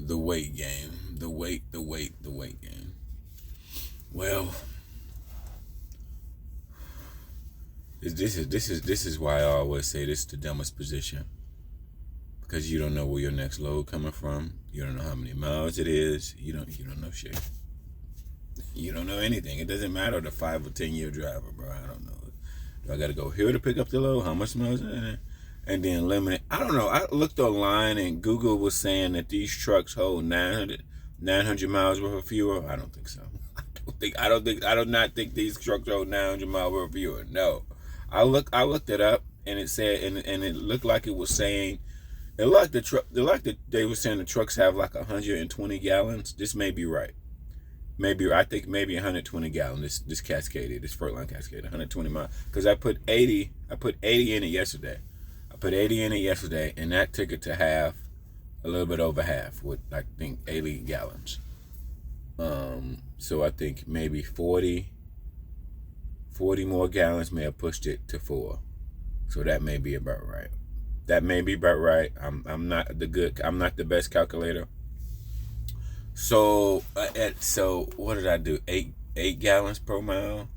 the weight game. The weight game. Well, this is why I always say this is the dumbest position. Because you don't know where your next load coming from. You don't know how many miles it is. You don't know shit. You don't know anything. It doesn't matter the 5 or 10 year driver, bro. I don't know. Do I gotta go here to pick up the load? How much miles? And then limit it. I don't know. I looked online and Google was saying that these trucks hold 900 miles worth of fuel. I don't think so. I do not think these trucks hold 900 miles worth of fuel. No. I looked it up and it said and it looked like it was saying they were saying the trucks have like 120 gallons. This may be right. I think maybe 120 gallons. This Cascadia, this Furtline Cascadia, 120 miles. Because I put 80 in it yesterday. And that took it to half, a little bit over half, with I think 80 gallons. So I think maybe 40 more gallons may have pushed it to 4. So that may be about right. I'm not the best calculator. So what did I do? 8 gallons per mile.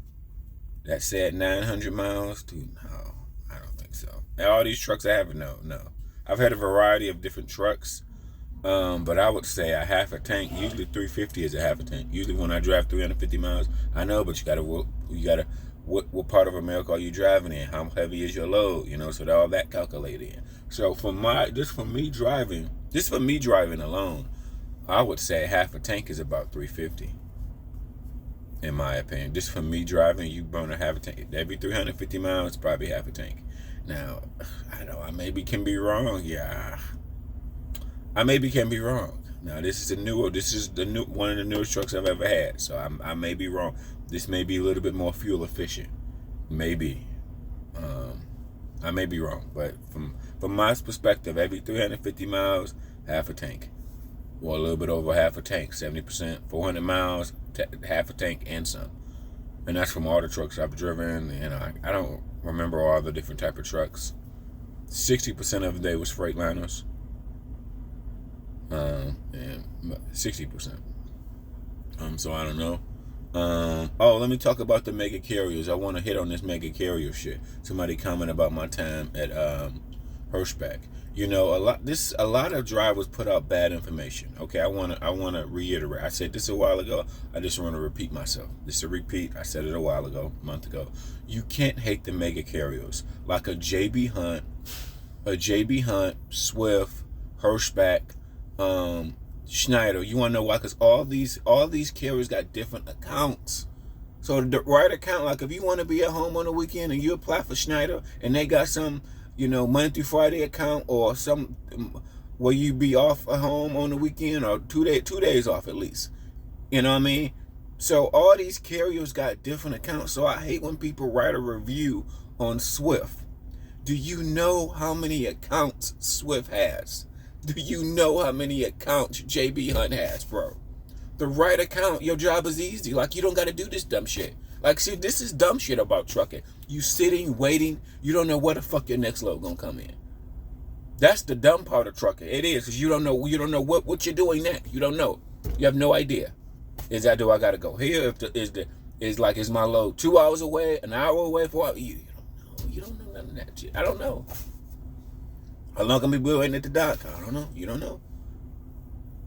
That said 900 miles. Dude, no, I don't think so. And all these trucks I have, no. I've had a variety of different trucks, but I would say a half a tank. Usually 350 is a half a tank. Usually when I drive 350 miles, I know, but you gotta. What part of America are you driving in? How heavy is your load? So all that calculated in. So for me driving alone, I would say half a tank is about 350. In my opinion, just for me driving, you burn a half a tank every 350 miles, probably half a tank. Now, I know I maybe can be wrong. Yeah, I maybe can be wrong. Now, this is one of the newest trucks I've ever had, so I may be wrong. This may be a little bit more fuel efficient, maybe. I may be wrong, but from my perspective, every 350 miles, half a tank, or a little bit over half a tank, 70%, 400 miles, half a tank and some. And that's from all the trucks I've driven. I don't remember all the different type of trucks. 60% of the day was Freightliners. And 60%. So I don't know. Let me talk about the mega carriers. I want to hit on this mega carrier shit. Somebody comment about my time at Hirschbach. A lot of drivers put out bad information. Okay, I want to reiterate. I said this a while ago. I just want to repeat myself. This is a repeat. I said it a while ago, a month ago. You can't hate the mega carriers like a JB Hunt, Swift, Hirschbach, Schneider. You want to know why? Because all these carriers got different accounts. So the right account, like if you want to be at home on the weekend and you apply for Schneider and they got some, Monday through Friday account or some where you be off at home on the weekend or 2 days off at least. You know what I mean? So all these carriers got different accounts. So I hate when people write a review on Swift. Do you know how many accounts Swift has? Do you know how many accounts JB Hunt has, bro? The right account, your job is easy. Like, you don't got to do this dumb shit. Like, see, this is dumb shit about trucking. You sitting, waiting. You don't know where the fuck your next load gonna come in. That's the dumb part of trucking. It is, because you don't know what you're doing next. You don't know. You have no idea. Do I got to go here? Is my load 2 hours away, an hour away, 4 hours? You don't know. You don't know none of that shit. I don't know. How long can we be waiting at the dock? I don't know. You don't know.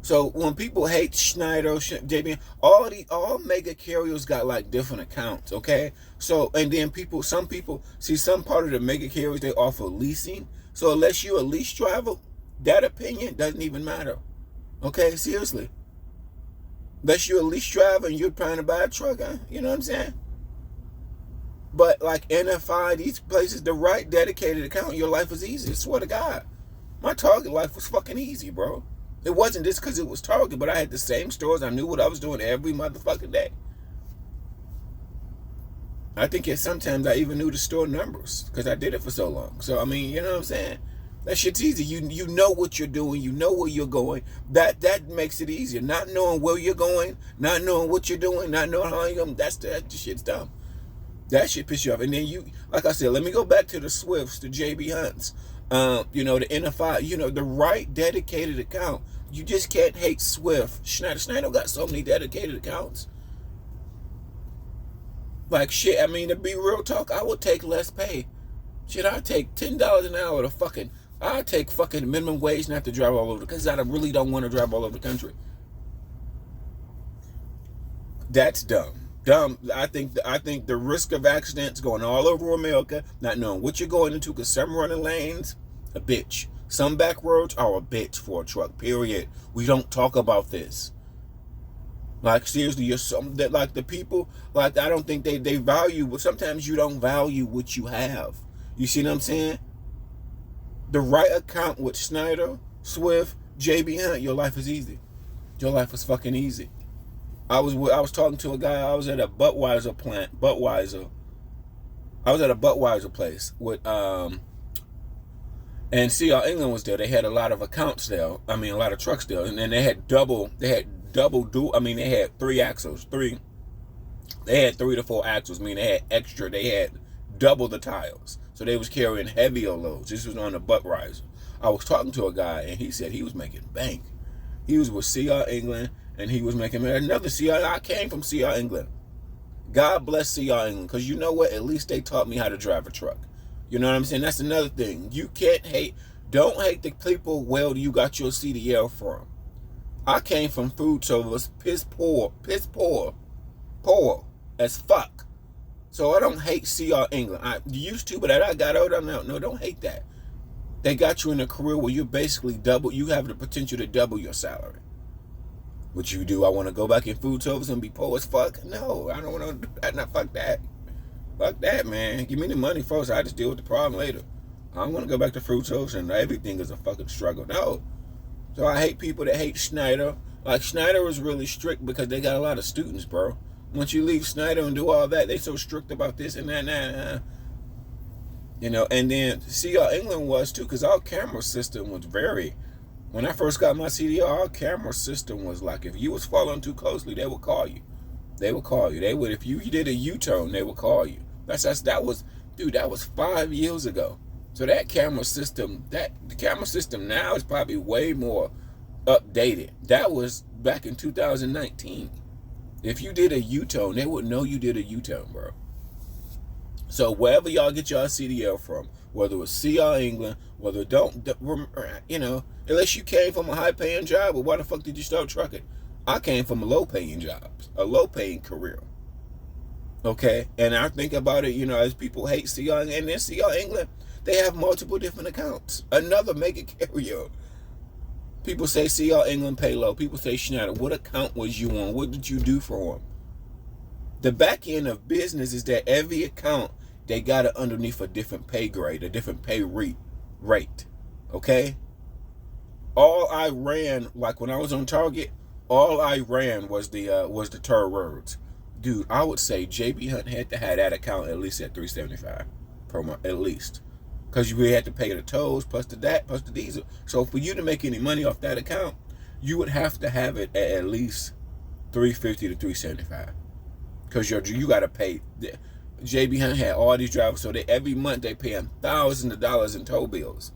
So when people hate Schneider, JB, all mega carriers got like different accounts, okay? So, and then some people, some part of the mega carriers, they offer leasing. So unless you're a lease driver, that opinion doesn't even matter. Okay, seriously. Unless you're a lease driver and you're trying to buy a truck, you know what I'm saying? But like NFI, these places, the right dedicated account, your life is easy. I swear to God. My Target life was fucking easy, bro. It wasn't just because it was Target, but I had the same stores. I knew what I was doing every motherfucking day. I think sometimes I even knew the store numbers because I did it for so long. So, I mean, you know what I'm saying? That shit's easy. You know what you're doing. You know where you're going. That makes it easier. Not knowing where you're going, not knowing what you're doing, not knowing how you're going, that shit's dumb. That shit piss you off. And then like I said, let me go back to the Swifts, the JB Hunts. You know, the NFI, you know, the right dedicated account. You just can't hate Swift. Schneider got so many dedicated accounts. Like shit, I mean, to be real talk, I would take less pay. Shit, I'd take $10 an hour to fucking, I'd take fucking minimum wage not to drive all over, because I really don't want to drive all over the country. That's dumb. Dumb. I think the risk of accidents going all over America, not knowing what you're going into, because some running lanes, a bitch. Some back roads are a bitch for a truck, period. We don't talk about this. Like, seriously, you're some that, like, the people, like, I don't think they value, but sometimes you don't value what you have. You see what I'm saying? The right account with Schneider, Swift, JB Hunt, your life is easy. Your life is fucking easy. I was talking to a guy. I was at a Budweiser plant. I was at a Budweiser place with and CR England was there. They had a lot of accounts there. I mean, a lot of trucks there, and then they had three axles. They had 3 to 4 axles. I mean, they had extra. They had double the tires. So they was carrying heavier loads. This was on the Budweiser. I was talking to a guy, and he said he was making bank. He was with CR England, and he was making another CR. I came from CR England. God bless CR England, because you know what? At least they taught me how to drive a truck. You know what I'm saying? That's another thing. You can't hate. Don't hate the people where you got your CDL from. I came from food service, piss poor as fuck. So I don't hate CR England. I used to, but as I got older, no, don't hate that. They got you in a career where you basically you have the potential to double your salary. What you do? I want to go back in food service and be poor as fuck? No, I don't want to do that. Not fuck that. Fuck that, man. Give me the money first. I just deal with the problem later. I don't want to go back to food service and everything is a fucking struggle. No. So I hate people that hate Schneider. Like, Schneider is really strict because they got a lot of students, bro. Once you leave Schneider and do all that, they so strict about this and that. You know, and then CR England was too, because our camera system was when I first got my CDL, our camera system was like, if you was following too closely, they would call you. They would, if you did a U-turn, they would call you. That was 5 years ago. So the camera system now is probably way more updated. That was back in 2019. If you did a U-turn, they would know you did a U-turn, bro. So wherever y'all get y'all CDL from, whether it was CR England, whether unless you came from a high-paying job, or why the fuck did you start trucking? I came from a low-paying job, a low-paying career. Okay, and I think about it, as people hate CR, and then CR England, they have multiple different accounts. Another mega carrier. People say CR England pay low. People say Schneider. What account was you on? What did you do for them? The back end of business is that every account, they got it underneath a different pay grade, a different pay rate. Okay? All I ran, like when I was on Target, all I ran was the toll roads. Dude, I would say JB Hunt had to have that account at least at $375 per month, at least. Because you had to pay the tolls, plus the diesel. So for you to make any money off that account, you would have to have it at least $350 to $375. Because you got to pay. JB Hunt had all these drivers, so every month they pay them thousands of dollars in toll bills.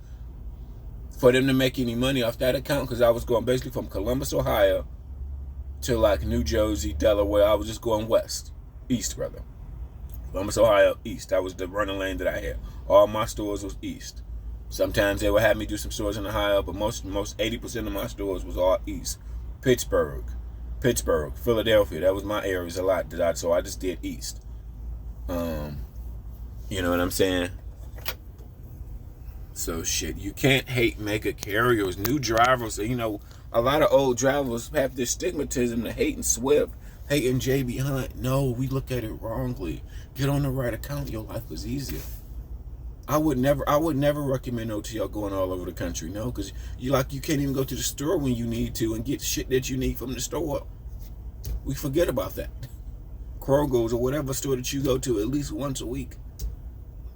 For them to make any money off that account, because I was going basically from Columbus, Ohio, to like New Jersey, Delaware. I was just going east. Columbus, Ohio, east. That was the running lane that I had. All my stores was east. Sometimes they would have me do some stores in Ohio, but most 80% of my stores was all east. Pittsburgh, Philadelphia. That was my areas a lot. So I just did east. You know what I'm saying? So shit, you can't hate mega carriers, new drivers. A lot of old drivers have this stigmatism to hating Swift, hating JB Hunt. No, we look at it wrongly. Get on the right account, your life was easier. I would never recommend OTL going all over the country, no, because you can't even go to the store when you need to and get shit that you need from the store. We forget about that. Kroger's or whatever store that you go to at least once a week.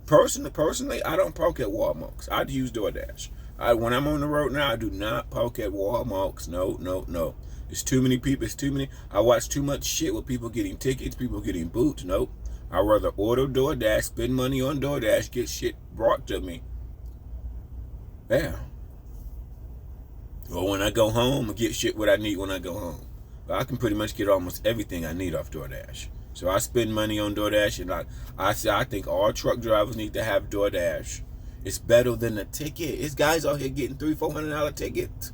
Personally, I don't park at Walmart's. I'd use DoorDash. When I'm on the road now, I do not park at Walmart's. No. There's too many people. It's too many. I watch too much shit with people getting tickets, people getting boots. Nope. I'd rather order DoorDash, spend money on DoorDash, get shit brought to me. Yeah. Or when I go home, I get shit what I need when I go home. But I can pretty much get almost everything I need off DoorDash. So I spend money on DoorDash, and I think all truck drivers need to have DoorDash. It's better than a ticket. It's guys out here getting $300-$400 tickets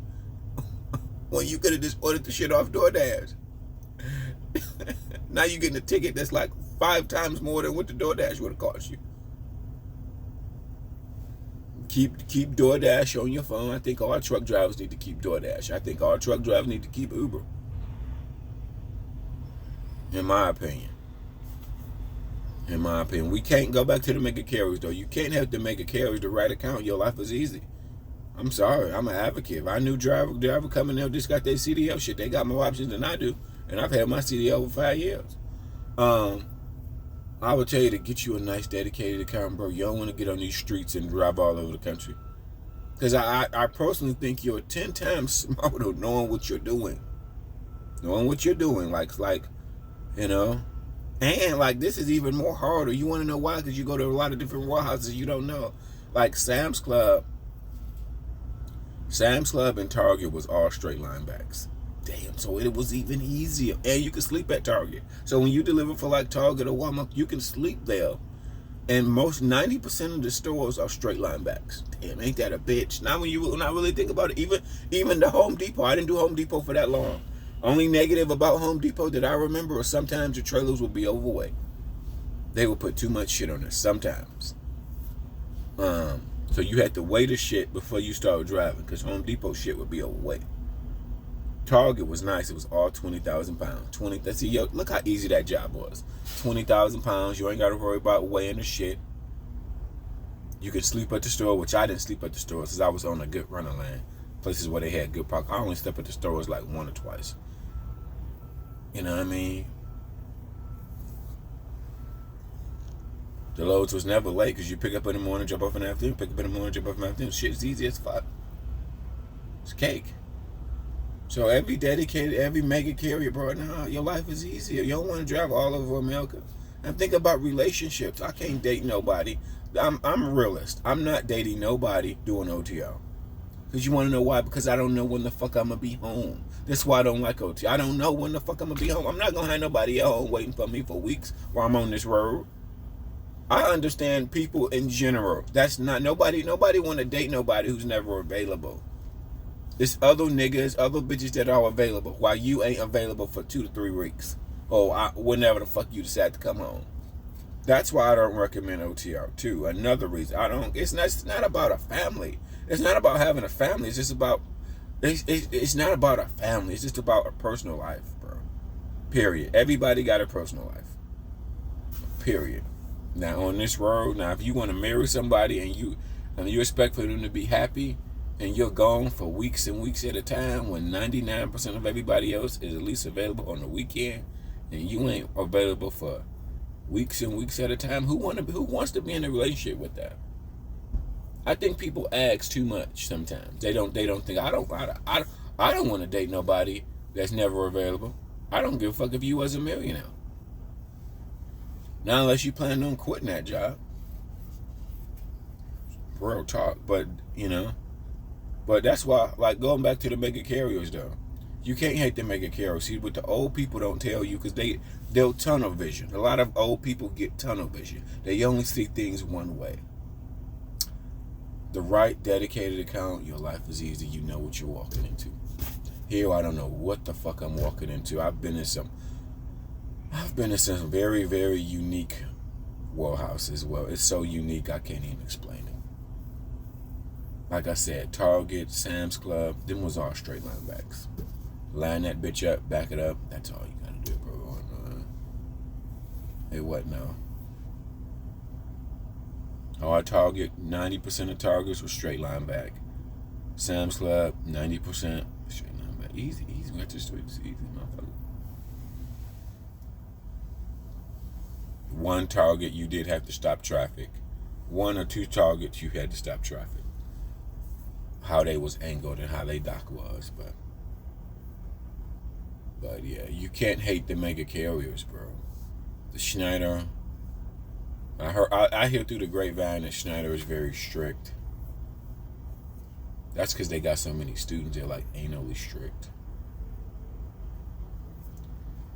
when you could have just ordered the shit off DoorDash. Now you're getting a ticket that's like 5 times more than what the DoorDash would have cost you. Keep DoorDash on your phone. I think all truck drivers need to keep DoorDash. I think all truck drivers need to keep Uber. In my opinion. We can't go back to the mega carriers though. You can't have the mega carriers the right account. Your life is easy. I'm sorry. I'm an advocate. If I knew driver coming there just got their CDL shit, they got more options than I do. And I've had my CDL for 5 years. I would tell you to get you a nice dedicated account, bro. You don't want to get on these streets and drive all over the country. Because I personally think you're 10 times smarter knowing what you're doing. Like, you know. And, like, this is even more harder. You want to know why? Because you go to a lot of different warehouses you don't know. Like, Sam's Club and Target was all straight line backs. Damn, so it was even easier. And you can sleep at Target. So when you deliver for like Target or Walmart, you can sleep there. And 90% of the stores are straight line backs. Damn, ain't that a bitch? Now when I really think about it, even the Home Depot, I didn't do Home Depot for that long. Only negative about Home Depot that I remember is sometimes the trailers would be overweight. They would put too much shit on it sometimes. So you had to weigh the shit before you started driving because Home Depot shit would be overweight. Target was nice. It was all 20,000 pounds. Look how easy that job was. 20,000 pounds. You ain't got to worry about weighing the shit. You could sleep at the store, which I didn't sleep at the store because I was on a good running lane. Places where they had good park. I only slept at the stores like 1 or twice. You know what I mean? The loads was never late because you pick up in the morning, jump off in the afternoon, pick up in the morning, jump off in the afternoon. Shit's easy as fuck. It's cake. So every mega carrier, bro, now your life is easier. You don't want to drive all over America. I'm thinking about relationships. I can't date nobody. I'm a realist. I'm not dating nobody doing OTO. Because you want to know why? Because I don't know when the fuck I'm going to be home. That's why I don't like OTO. I don't know when the fuck I'm going to be home. I'm not going to have nobody at home waiting for me for weeks while I'm on this road. I understand people in general. That's not, nobody want to date nobody who's never available. It's other niggas, other bitches that are available while you ain't available for 2 to 3 weeks. Or whenever the fuck you decide to come home. That's why I don't recommend OTR too. Another reason it's not about a family. It's not about having a family. It's just about it's not about a family. It's just about a personal life, bro. Period. Everybody got a personal life. Period. Now on this road, if you want to marry somebody and you expect for them to be happy, and you're gone for weeks and weeks at a time when 99% of everybody else is at least available on the weekend, and you ain't available for weeks and weeks at a time, who wants to be in a relationship with that? I think people ask too much sometimes. They don't think I don't want to date nobody that's never available. I don't give a fuck if you was a millionaire. Not unless you plan on quitting that job. Real talk, but But that's why, like, going back to the mega carriers, though, you can't hate the mega carriers. See, what the old people don't tell you, because they'll tunnel vision. A lot of old people get tunnel vision. They only see things one way. The right dedicated account, your life is easy. You know what you're walking into. Here, I don't know what the fuck I'm walking into. I've been in some very, very unique warehouses. Well, it's so unique I can't even explain it. Like I said, Target, Sam's Club, them was all straight line backs. Line that bitch up, back it up. That's all you gotta do, bro. It wasn't no. All Target, 90% of Targets was straight line back. Sam's Club, 90% straight line back. Easy. Went to streets, easy, motherfucker. One Target, you did have to stop traffic. 1 or 2 Targets, you had to stop traffic. How they was angled and how they dock was, but yeah, you can't hate the mega carriers, bro. The Schneider, I hear through the grapevine that Schneider is very strict. That's because they got so many students. They're like anally strict.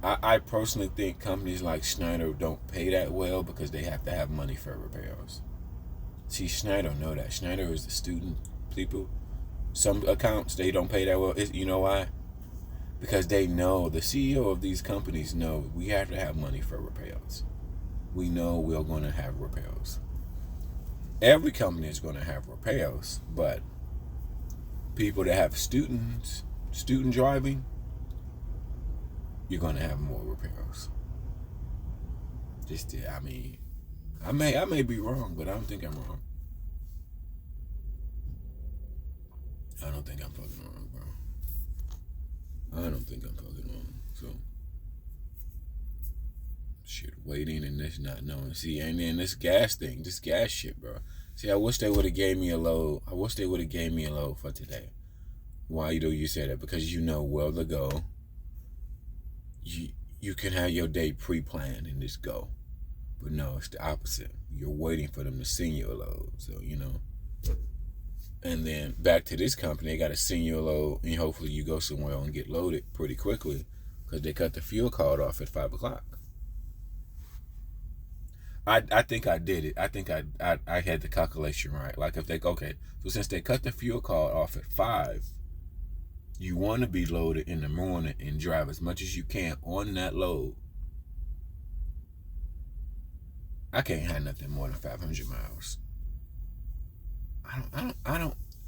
I personally think companies like Schneider don't pay that well because they have to have money for repairs. See, Schneider know that. Schneider is the student people. Some accounts, they don't pay that well. You know why? Because they know, the CEO of these companies know we have to have money for repairs. We know we're going to have repairs. Every company is going to have repairs, but people that have student driving, you're going to have more repairs. I may be wrong, but I don't think I'm wrong. I don't think I'm fucking wrong, bro. I don't think I'm fucking wrong. So, shit, waiting and this not knowing. See, and then this gas shit, bro. See, I wish they would have gave me a load. I wish they would have gave me a load for today. Why do you say that? Because you know where to go. You can have your day pre-planned and just go. But no, it's the opposite. You're waiting for them to send you a load. So, And then back to this company, they got to send you a load, and hopefully you go somewhere and get loaded pretty quickly because they cut the fuel card off at 5 o'clock. I think I did it. I think I had the calculation right. Like so since they cut the fuel card off at 5, you want to be loaded in the morning and drive as much as you can on that load. I can't have nothing more than 500 miles.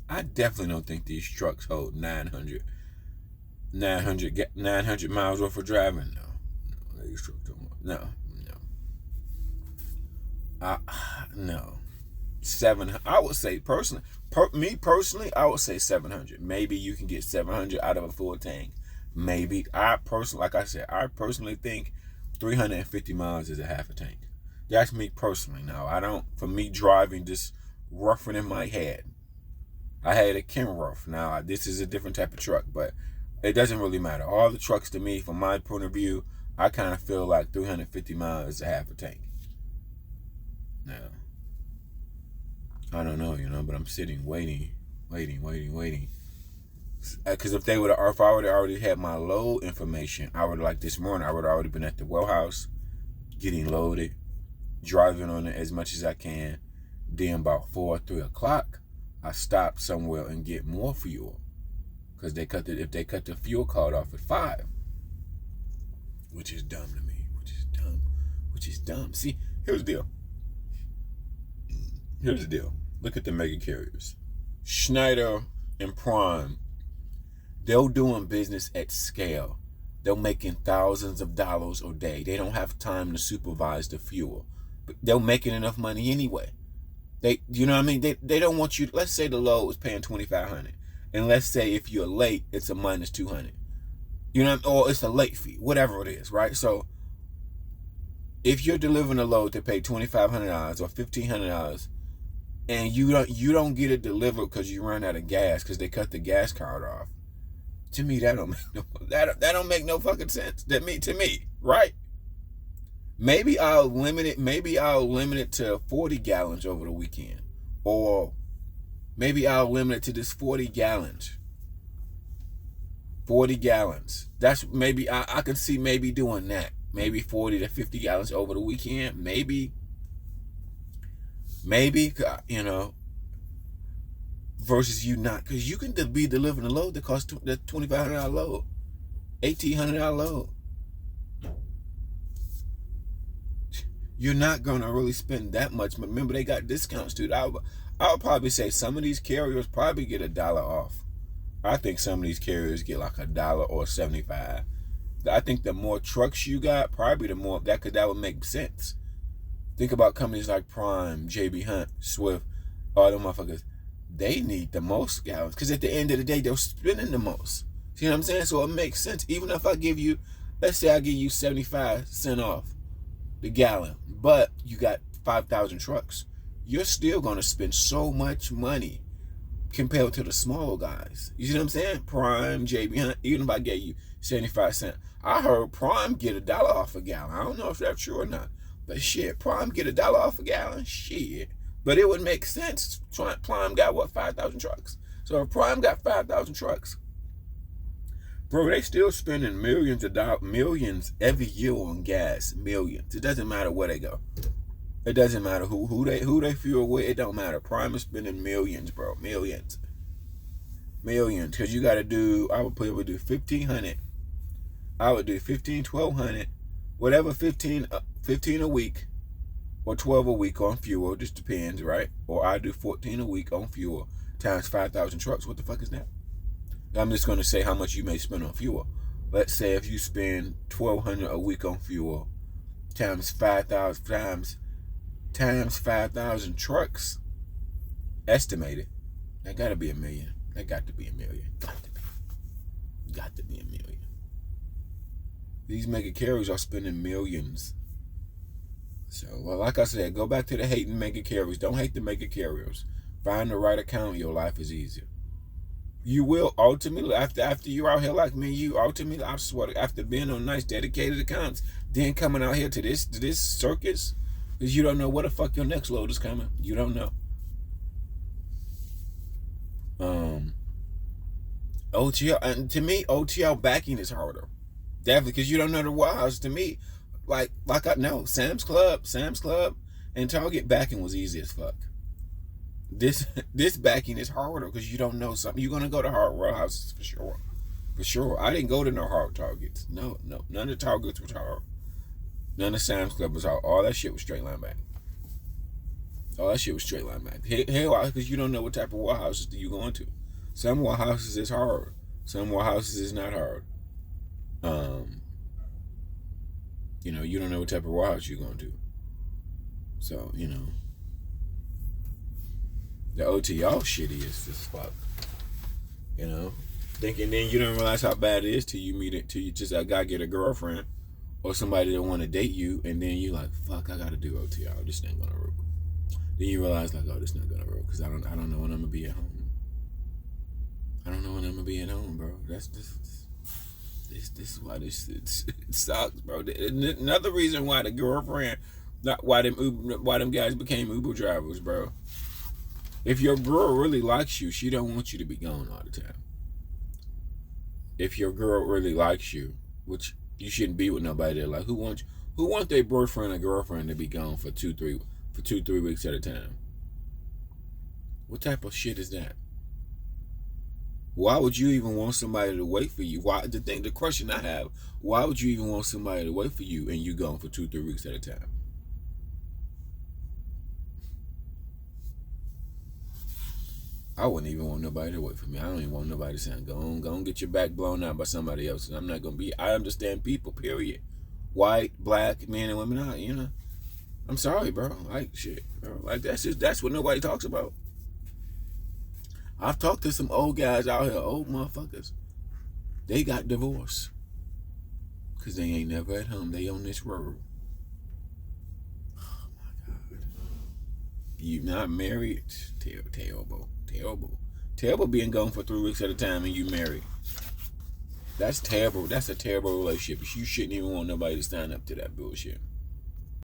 I definitely don't think these trucks hold 900 miles worth of driving. No, these trucks don't. No. 700. I would say personally, I would say 700. Maybe you can get 700 out of a full tank. Maybe I personally think 350 miles is a half a tank. That's me personally. Now, for me driving just roughing in my head. I had a Kenworth. Now, this is a different type of truck, but it doesn't really matter. All the trucks to me, from my point of view, I kind of feel like 350 miles is a half a tank. Now, I don't know, but I'm sitting waiting. Because if I would have already had my load information, this morning, I would have already been at the warehouse, getting loaded, driving on it as much as I can. Then about 3 o'clock, I stop somewhere and get more fuel. Because if they cut the fuel card off at 5, which is dumb to me, which is dumb. See, here's the deal. Look at the mega carriers. Schneider and Prime, they're doing business at scale. They're making thousands of dollars a day. They don't have time to supervise the fuel. But they're making enough money anyway. You know what I mean? They don't want you. Let's say the load is paying $2,500, and let's say if you're late, it's a minus $200. You know, or it's a late fee, whatever it is, right? So if you're delivering a load to pay $2,500 or $1,500, and you don't get it delivered because you run out of gas because they cut the gas card off, to me that don't make no fucking sense. To me, right? Maybe I'll limit it to 40 gallons over the weekend. Or maybe I'll limit it to this 40 gallons. 40 gallons. That's maybe, I can see maybe doing that. Maybe 40 to 50 gallons over the weekend. Maybe, versus you not. Because you can be delivering a load that costs the $2,500 load. $1,800 load. You're not going to really spend that much. But remember, they got discounts, dude. I would probably say some of these carriers probably get $1 off. I think some of these carriers get like $1 or 75. I think the more trucks you got, probably the more that would make sense. Think about companies like Prime, JB Hunt, Swift, all them motherfuckers. They need the most gallons because at the end of the day, they're spending the most. See what I'm saying? So it makes sense. Even if let's say I give you 75 cents off the gallon, but you got 5,000 trucks, you're still going to spend so much money compared to the small guys. You see what I'm saying? Prime, JB Hunt, even if I gave you 75 cents. I heard Prime get $1 off a gallon. I don't know if that's true or not, but shit, Prime get $1 off a gallon? Shit. But it would make sense. Prime got, 5,000 trucks? So if Prime got 5,000 trucks, bro, they still spending millions every year on gas. Millions. It doesn't matter where they go. It doesn't matter who they fuel with. It don't matter. Prime is spending millions, bro. Millions. Because you got to do, I would do 1,500. I would do 15, 1,200, whatever, 15 a week or 12 a week on fuel. Just depends, right? Or I do 14 a week on fuel times 5,000 trucks. What the fuck is that? I'm just going to say how much you may spend on fuel. Let's say if you spend 1,200 a week on fuel times 5,000 times 5,000 trucks, estimated, that got to be $1 million. That got to be $1 million. Got to be $1 million. These mega carriers are spending millions. So, well, like I said, go back to the hating mega carriers. Don't hate the mega carriers. Find the right account. Your life is easier. You will ultimately, after you're out here like me, you ultimately, I swear, after being on nice dedicated accounts, then coming out here to this circus, because you don't know what the fuck your next load is coming. You don't know. OTL, and to me, OTL backing is harder. Definitely, because you don't know the warehouse. To me, like I know, Sam's Club, and Target backing was easy as fuck. This backing is harder because you don't know something. You're gonna go to hard warehouses for sure. For sure. I didn't go to no hard Targets. No. None of the Targets was hard. None of Sam's Club was hard. All that shit was straight line back. All that shit was straight line back. Hell, because you don't know what type of warehouses you going to. Some warehouses is hard. Some warehouses is not hard. You don't know what type of warehouse you're going to. So, the OTL shit is just fuck. Thinking then you don't realize how bad it is till you just gotta get a girlfriend or somebody that want to date you, and then you like, fuck, I gotta do OTL. This ain't gonna work. Then you realize like, oh, this not gonna work because I don't know when I'm gonna be at home. I don't know when I'm gonna be at home, bro. This is why it sucks, bro. Another reason why the girlfriend, why them guys became Uber drivers, bro. If your girl really likes you, she don't want you to be gone all the time. If your girl really likes you, which you shouldn't be with nobody that like, who wants their boyfriend or girlfriend to be gone for 2-3 weeks at a time? What type of shit is that? Why would you even want somebody to wait for you? The question I have, why would you even want somebody to wait for you and you gone for 2-3 weeks at a time? I wouldn't even want nobody to wait for me. I don't even want nobody to say, go on, get your back blown out by somebody else. And I'm not gonna be. I understand people, period. White, black, men and women. I'm sorry, bro. Like shit, bro. Like that's what nobody talks about. I've talked to some old guys out here, old motherfuckers. They got divorced because they ain't never at home. They on this road. Oh my God. You not married? Terrible being gone for 3 weeks at a time and you married. That's terrible. That's a terrible relationship. You shouldn't even want nobody to sign up to that bullshit.